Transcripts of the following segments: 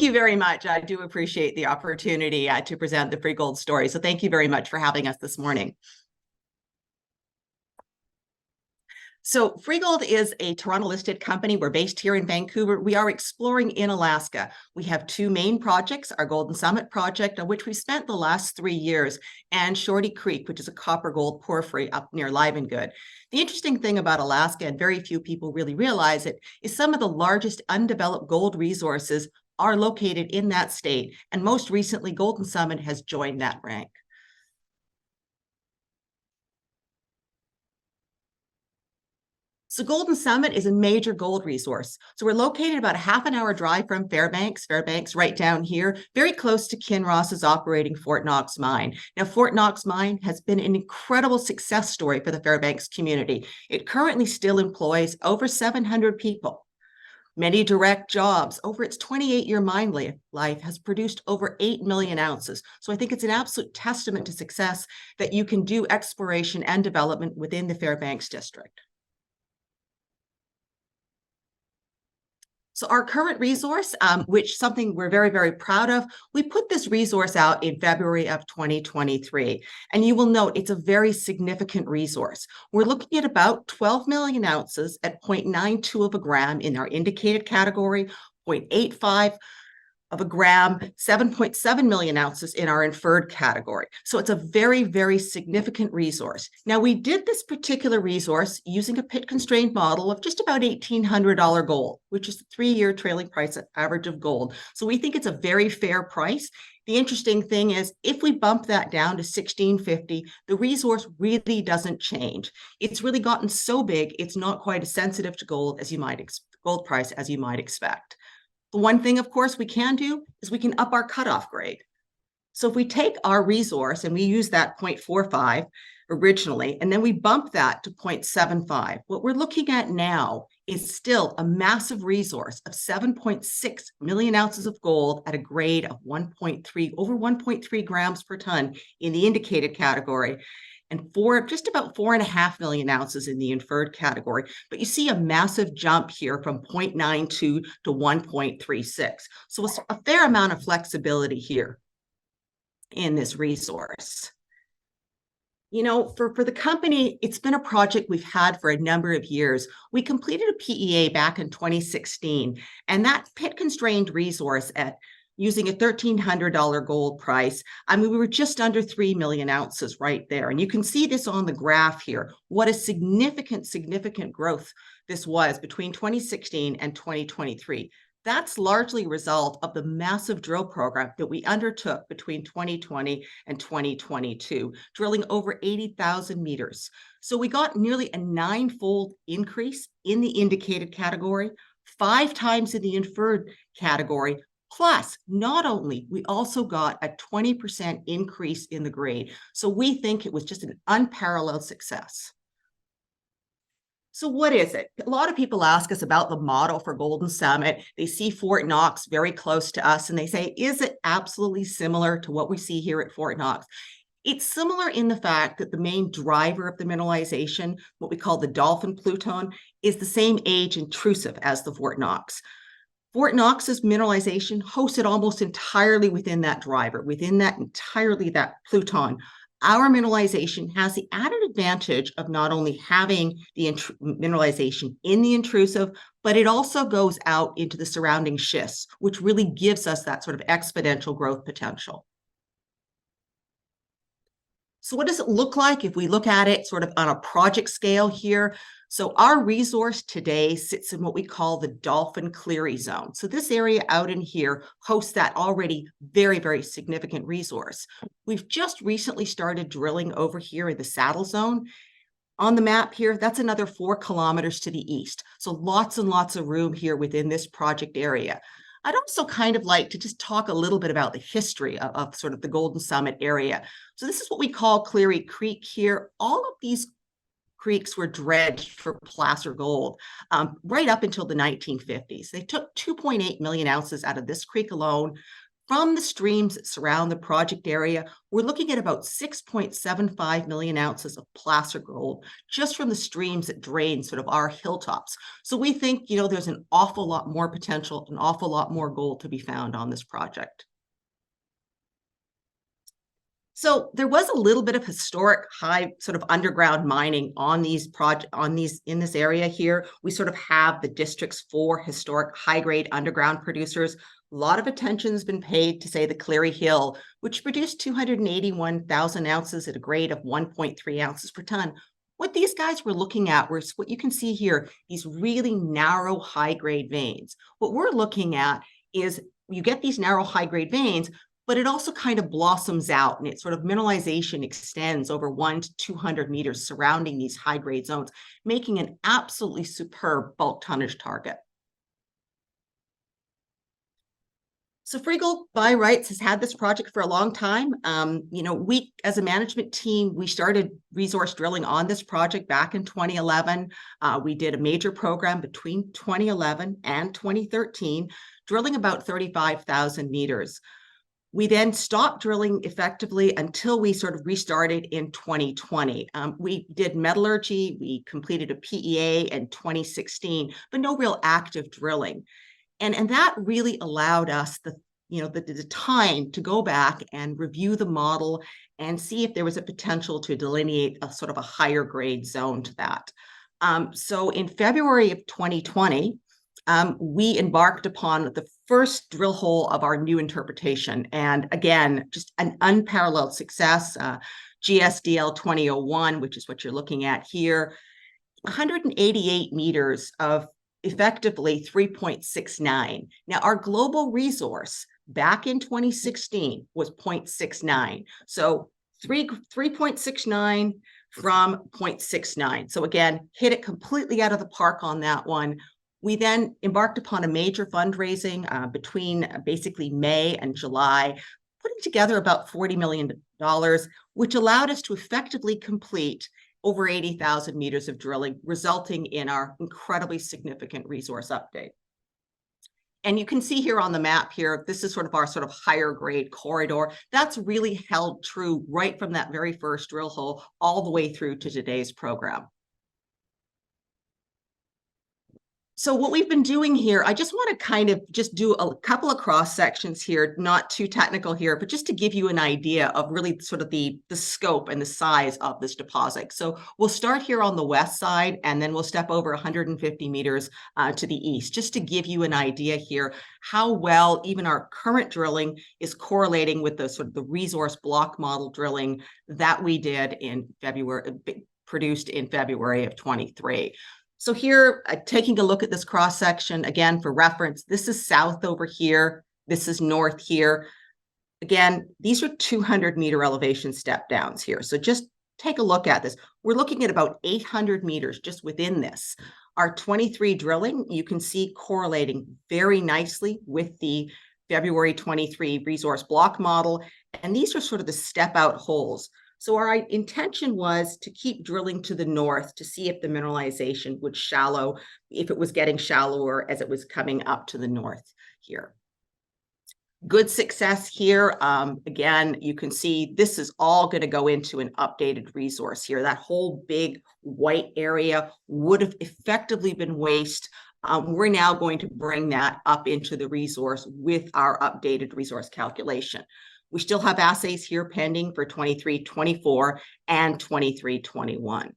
you very much. I do appreciate the opportunity to present the Freegold story. So thank you very much for having us this morning. So Freegold is a Toronto-listed company. We're based here in Vancouver. We are exploring in Alaska. We have two main projects, our Golden Summit project, on which we spent the last 3 years, and Shorty Creek, which is a copper-gold porphyry up near Livengood. The interesting thing about Alaska, and very few people really realize it, is some of the largest undeveloped gold resources are located in that state. And most recently, Golden Summit has joined that rank. So Golden Summit is a major gold resource. So we're located about a half-an-hour drive from Fairbanks right down here, very close to Kinross's operating Fort Knox mine. Now, Fort Knox mine has been an incredible success story for the Fairbanks community. It currently still employs over 700 people. Many direct jobs. Over its 28-year mine life has produced over 8 million ounces. So I think it's an absolute testament to success that you can do exploration and development within the Fairbanks district. So our current resource, which something we're very, very proud of, we put this resource out in February of 2023. And you will note it's a very significant resource. We're looking at about 12 million ounces at 0.92 of a gram in our indicated category, 0.85 of a gram, 7.7 million ounces in our inferred category. So it's a very, very significant resource. Now, we did this particular resource using a pit-constrained model of just about $1,800 gold, which is the 3-year trailing price average of gold. So we think it's a very fair price. The interesting thing is, if we bump that down to $1,650, the resource really doesn't change. It's really gotten so big, it's not quite as sensitive to gold as you might gold price as you might expect. The one thing, of course, we can do is we can up our cutoff grade. So if we take our resource and we use that 0.45 originally, and then we bump that to 0.75, what we're looking at now is still a massive resource of 7.6 million ounces of gold at a grade of 1.3, over 1.3 grams per ton in the indicated category, and just about 4.5 million ounces in the inferred category. But you see a massive jump here from 0.92 to 1.36. So it's a fair amount of flexibility here in this resource. You know, for the company, it's been a project we've had for a number of years. We completed a PEA back in 2016, and that pit-constrained resource at using a $1,300 gold price, I mean, we were just under 3 million ounces right there. And you can see this on the graph here, what a significant growth this was between 2016 and 2023. That's largely a result of the massive drill program that we undertook between 2020 and 2022, drilling over 80,000 meters. So we got nearly a 9-fold increase in the indicated category, 5 times in the inferred category. Plus, not only, we also got a 20% increase in the grade. So we think it was just an unparalleled success. So what is it? A lot of people ask us about the model for Golden Summit. They see Fort Knox very close to us, and they say, is it absolutely similar to what we see here at Fort Knox? It's similar in the fact that the main driver of the mineralization, what we call the dolphin pluton, is the same age intrusive as the Fort Knox. Fort Knox's mineralization hosted almost entirely within that driver, that pluton. Our mineralization has the added advantage of not only having the mineralization in the intrusive, but it also goes out into the surrounding schists, which really gives us that sort of exponential growth potential. So what does it look like if we look at it sort of on a project scale here? So our resource today sits in what we call the Dolphin Cleary Zone. So this area out in here hosts that already very, very significant resource. We've just recently started drilling over here in the Saddle Zone. On the map here, that's another 4 kilometers to the east. So lots and lots of room here within this project area. I'd also kind of like to just talk a little bit about the history of sort of the Golden Summit area. So this is what we call Shorty Creek here. All of these creeks were dredged for placer gold right up until the 1950s. They took 2.8 million ounces out of this creek alone. From the streams that surround the project area, we're looking at about 6.75 million ounces of placer gold just from the streams that drain sort of our hilltops. So we think, there's an awful lot more potential, an awful lot more gold to be found on this project. So there was a little bit of historic high sort of underground mining on in this area here. We sort of have the district's 4 historic high-grade underground producers. A lot of attention has been paid to, say, the Cleary Hill, which produced 281,000 ounces at a grade of 1.3 ounces per ton. What these guys were looking at was what you can see here, these really narrow high-grade veins. What we're looking at is you get these narrow high-grade veins, but it also kind of blossoms out, and it sort of mineralization extends over 100 to 200 meters surrounding these high-grade zones, making an absolutely superb bulk tonnage target. So Freegold by rights has had this project for a long time. We, as a management team, we started resource drilling on this project back in 2011. We did a major program between 2011 and 2013, drilling about 35,000 meters. We then stopped drilling effectively until we sort of restarted in 2020. We did metallurgy, we completed a PEA in 2016, but no real active drilling. And that really allowed us the time to go back and review the model and see if there was a potential to delineate a sort of a higher grade zone to that. So in February of 2020, we embarked upon the first drill hole of our new interpretation. And again, just an unparalleled success, GSDL 2001, which is what you're looking at here, 188 meters of effectively 3.69. Now, our global resource back in 2016 was 0.69. So 3.69 from 0.69. So again, hit it completely out of the park on that one. We then embarked upon a major fundraising between basically May and July, putting together about $40 million, which allowed us to effectively complete over 80,000 meters of drilling, resulting in our incredibly significant resource update. And you can see here on the map here, this is sort of our higher grade corridor. That's really held true right from that very first drill hole all the way through to today's program. So what we've been doing here, I just want to kind of just do a couple of cross sections here, not too technical here, but just to give you an idea of really sort of the scope and the size of this deposit. So we'll start here on the west side, and then we'll step over 150 meters to the east, just to give you an idea here how well even our current drilling is correlating with the sort of the resource block model drilling that we did in February, produced in February of 23. So here, taking a look at this cross section, again, for reference, this is south over here. This is north here. Again, these are 200-meter elevation step downs here. So just take a look at this. We're looking at about 800 meters just within this. Our 23 drilling, you can see correlating very nicely with the February 23 resource block model. And these are sort of the step out holes. So our intention was to keep drilling to the north to see if the mineralization would shallow, if it was getting shallower as it was coming up to the north here. Good success here. Again, you can see this is all going to go into an updated resource here. That whole big white area would have effectively been waste. We're now going to bring that up into the resource with our updated resource calculation. We still have assays here pending for 23-24 and 23-21.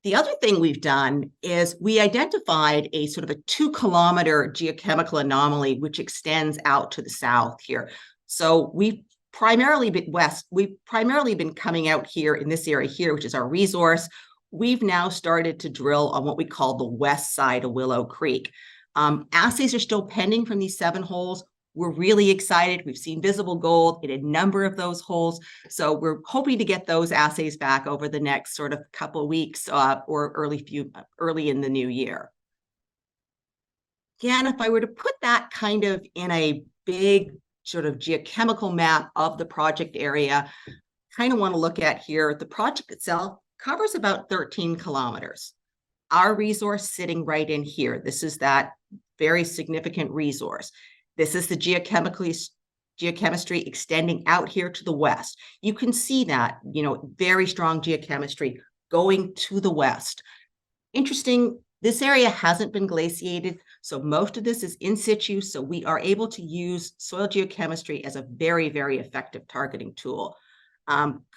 The other thing we've done is we identified a sort of a 2-kilometer geochemical anomaly which extends out to the south here. So we've primarily been west. We've primarily been coming out here in this area here, which is our resource. We've now started to drill on what we call the west side of Willow Creek. Assays are still pending from these 7 holes. We're really excited. We've seen visible gold in a number of those holes. So we're hoping to get those assays back over the next sort of couple of weeks or early in the new year. Again, if I were to put that kind of in a big sort of geochemical map of the project area, kind of want to look at here, the project itself covers about 13 kilometers. Our resource sitting right in here. This is that very significant resource. This is the geochemistry extending out here to the west. You can see that, very strong geochemistry going to the west. Interesting, this area hasn't been glaciated, so most of this is in situ, so we are able to use soil geochemistry as a very, very effective targeting tool.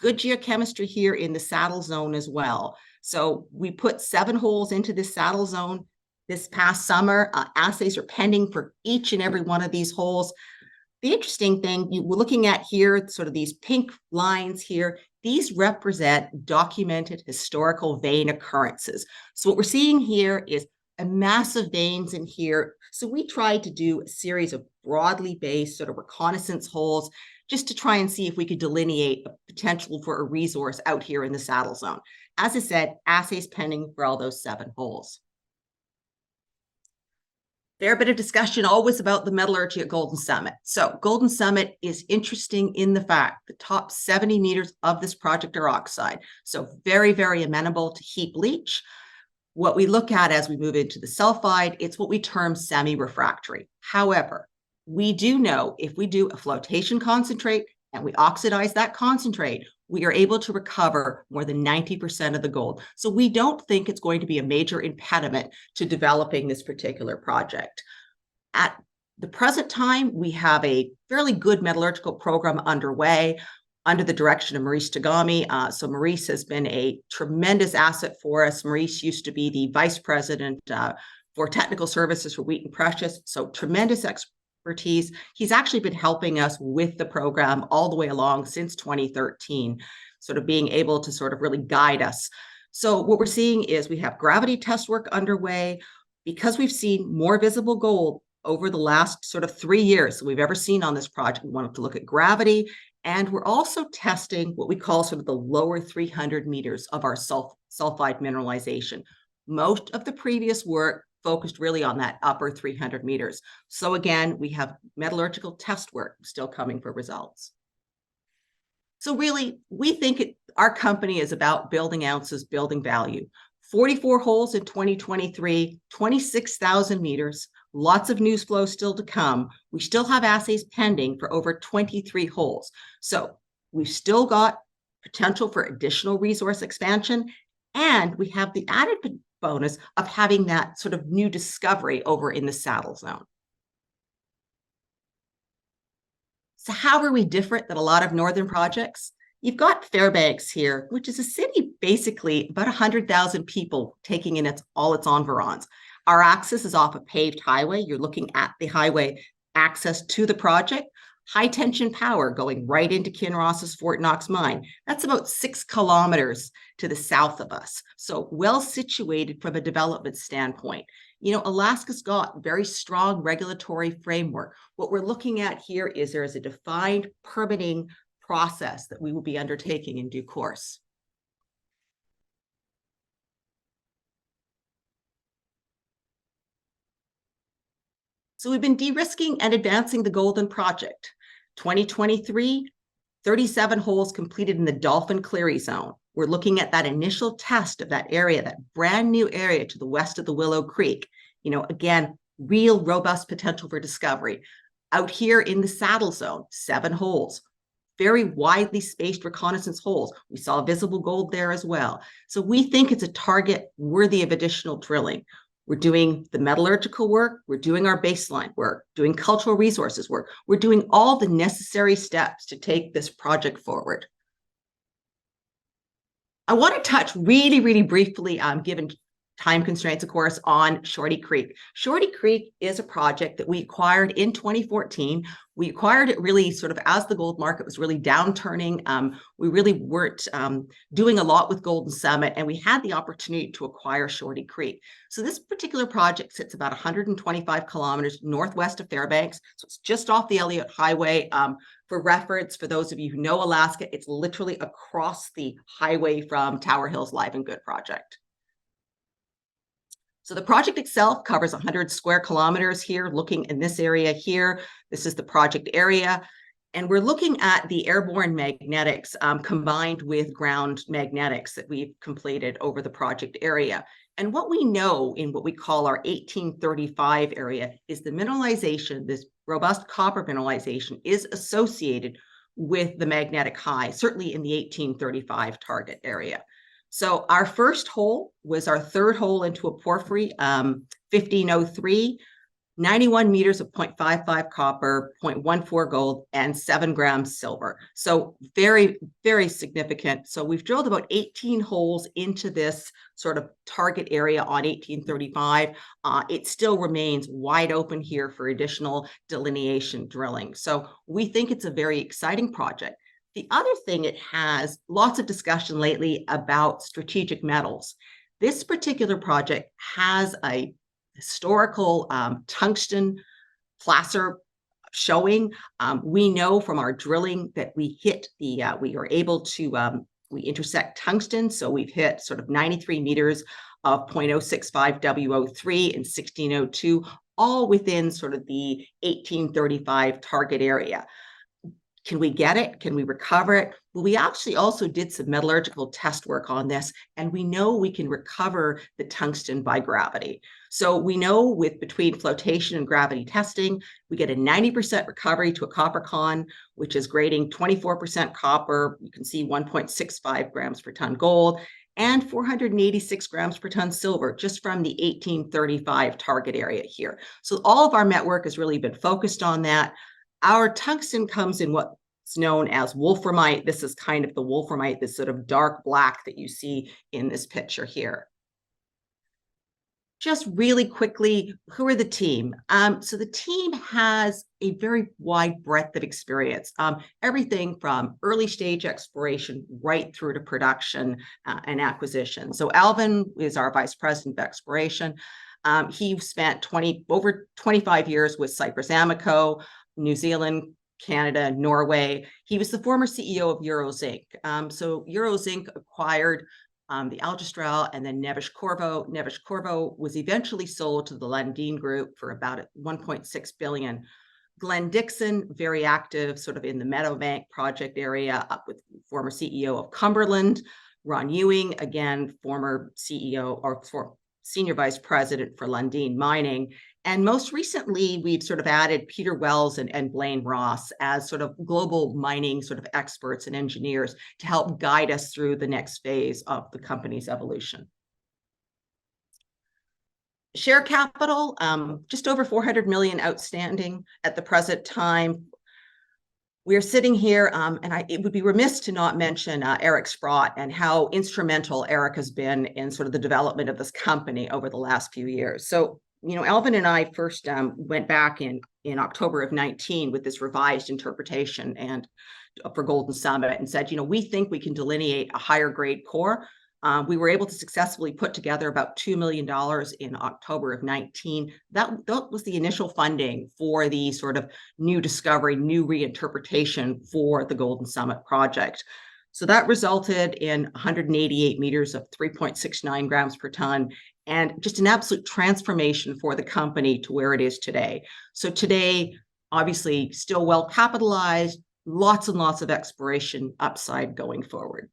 Good geochemistry here in the saddle zone as well. So we put 7 holes into this saddle zone this past summer. Assays are pending for each and every one of these holes. The interesting thing we're looking at here, sort of these pink lines here, these represent documented historical vein occurrences. So what we're seeing here is a massive veins in here. So we tried to do a series of broadly based sort of reconnaissance holes just to try and see if we could delineate a potential for a resource out here in the saddle zone. As I said, assays pending for all those 7 holes. Fair bit of discussion always about the metallurgy at Golden Summit. So Golden Summit is interesting in the fact the top 70 meters of this project are oxide. So very, very amenable to heap leach. What we look at as we move into the sulfide, it's what we term semi-refractory. However, we do know if we do a flotation concentrate and we oxidize that concentrate, we are able to recover more than 90% of the gold. So we don't think it's going to be a major impediment to developing this particular project. At the present time, we have a fairly good metallurgical program underway under the direction of Maurice Tagami. So Maurice has been a tremendous asset for us. Maurice used to be the vice president for technical services for Wheaton Precious. So tremendous expertise. He's actually been helping us with the program all the way along since 2013, sort of being able to sort of really guide us. So what we're seeing is we have gravity test work underway. Because we've seen more visible gold over the last sort of 3 years than we've ever seen on this project, we wanted to look at gravity. And we're also testing what we call sort of the lower 300 meters of our sulfide mineralization. Most of the previous work focused really on that upper 300 meters. So again, we have metallurgical test work still coming for results. So really, we think our company is about building ounces, building value. 44 holes in 2023, 26,000 meters, lots of news flow still to come. We still have assays pending for over 23 holes. So we've still got potential for additional resource expansion, and we have the added bonus of having that sort of new discovery over in the saddle zone. So how are we different than a lot of northern projects? You've got Fairbanks here, which is a city basically about 100,000 people taking in all its environs. Our access is off a paved highway. You're looking at the highway access to the project. High tension power going right into Kinross's Fort Knox mine. That's about 6 kilometers to the south of us. So well situated from a development standpoint. Alaska's got very strong regulatory framework. What we're looking at here is there is a defined permitting process that we will be undertaking in due course. So we've been de-risking and advancing the Golden Project. 2023, 37 holes completed in the Dolphin Cleary Zone. We're looking at that initial test of that area, that brand new area to the west of the Willow Creek. Again, real robust potential for discovery. Out here in the Saddle Zone, 7 holes. Very widely spaced reconnaissance holes. We saw visible gold there as well. So we think it's a target worthy of additional drilling. We're doing the metallurgical work, we're doing our baseline work, doing cultural resources work. We're doing all the necessary steps to take this project forward. I want to touch really, really briefly, given time constraints, of course, on Shorty Creek. Shorty Creek is a project that we acquired in 2014. We acquired it really sort of as the gold market was really downturning. We really weren't doing a lot with Golden Summit, and we had the opportunity to acquire Shorty Creek. So this particular project sits about 125 kilometers northwest of Fairbanks. So it's just off the Elliott Highway. For reference, for those of you who know Alaska, it's literally across the highway from Tower Hill's Livengood project. So the project itself covers 100 square kilometers here, looking in this area here. This is the project area. And we're looking at the airborne magnetics combined with ground magnetics that we've completed over the project area. And what we know in what we call our 1835 area is the mineralization, this robust copper mineralization is associated with the magnetic high, certainly in the 1835 target area. So our first hole was our third hole into a porphyry, 1503, 91 meters of 0.55 copper, 0.14 gold, and 7 grams silver. So very, very significant. So we've drilled about 18 holes into this sort of target area on 1835. It still remains wide open here for additional delineation drilling. So we think it's a very exciting project. The other thing, it has lots of discussion lately about strategic metals. This particular project has a historical tungsten placer showing. We know from our drilling that we hit the, we are able to, we intersect tungsten. So we've hit sort of 93 meters of 0.065 WO3 and 1602, all within sort of the 1835 target area. Can we get it? Can we recover it? Well, we actually also did some metallurgical test work on this, and we know we can recover the tungsten by gravity. So we know with between flotation and gravity testing, we get a 90% recovery to a copper con, which is grading 24% copper. You can see 1.65 grams per ton gold and 486 grams per ton silver just from the 1835 target area here. So all of our met work has really been focused on that. Our tungsten comes in what's known as wolframite. This is kind of the wolframite, this sort of dark black that you see in this picture here. Just really quickly, who are the team? So the team has a very wide breadth of experience, everything from early stage exploration right through to production and acquisition. So Alvin is our Vice President of Exploration. He spent over 25 years with Cyprus Amoco, New Zealand, Canada, Norway. He was the former CEO of Eurozinc. So Eurozinc acquired the Algistral and then Neves Corvo. Neves Corvo was eventually sold to the Lundin Group for about 1.6 billion. Glenn Dixon, very active sort of in the Meadowbank project area, up with former CEO of Cumberland. Ron Ewing, again, former CEO or Senior Vice President for Lundin Mining. And most recently, we've sort of added Peter Wells and Blaine Ross as sort of global mining sort of experts and engineers to help guide us through the next phase of the company's evolution. Share capital, just over 400 million outstanding at the present time. We're sitting here, and it would be remiss to not mention Eric Sprott and how instrumental Eric has been in sort of the development of this company over the last few years. So, you know, Alvin and I first went back in October of 19 with this revised interpretation and for Golden Summit and said, you know, we think we can delineate a higher grade core. We were able to successfully put together about $2 million in October of 19. That was the initial funding for the sort of new discovery, new reinterpretation for the Golden Summit project. So that resulted in 188 meters of 3.69 grams per ton and just an absolute transformation for the company to where it is today. So today, obviously, still well capitalized, lots and lots of exploration upside going forward.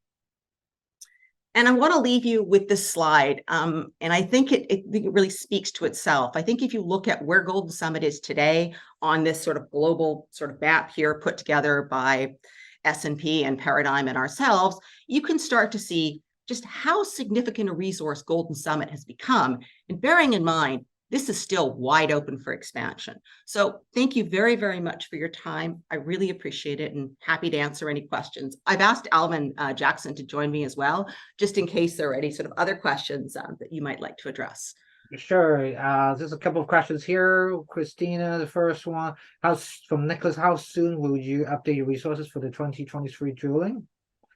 And I want to leave you with this slide, and I think it really speaks to itself. I think if you look at where Golden Summit is today on this sort of global sort of map here put together by S&P and Paradigm and ourselves, you can start to see just how significant a resource Golden Summit has become. And bearing in mind, this is still wide open for expansion. So thank you very, very much for your time. I really appreciate it and happy to answer any questions. I've asked Alvin Jackson to join me as well, just in case there are any sort of other questions that you might like to address. Sure. There's a couple of questions here. Kristina, the first one, from Nicholas, how soon will you update your resources for the 2023 drilling?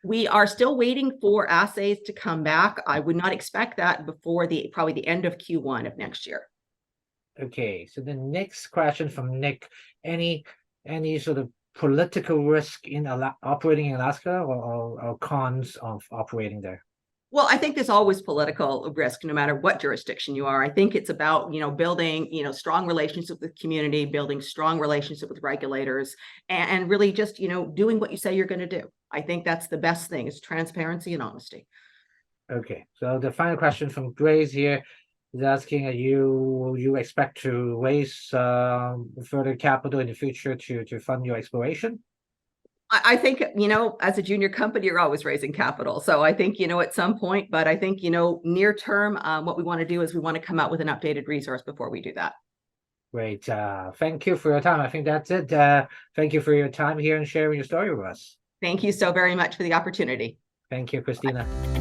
We are still waiting for assays to come back. I would not expect that before probably the end of Q1 of next year. Okay, so the next question from Nick, any sort of political risk in operating in Alaska or cons of operating there? Well, I think there's always political risk, no matter what jurisdiction you are. I think it's about, you know, building, you know, strong relationships with the community, building strong relationships with regulators, and really just, you know, doing what you say you're going to do. I think that's the best thing, is transparency and honesty. Okay, so the final question from Grace here. is asking, you expect to raise further capital in the future to fund your exploration? I think, you know, as a junior company, you're always raising capital. So I think, you know, at some point, but I think, you know, near term, what we want to do is we want to come out with an updated resource before we do that. Great. Thank you for your time. I think that's it. Thank you for your time here and sharing your story with us. Thank you so very much for the opportunity. Thank you, Kristina.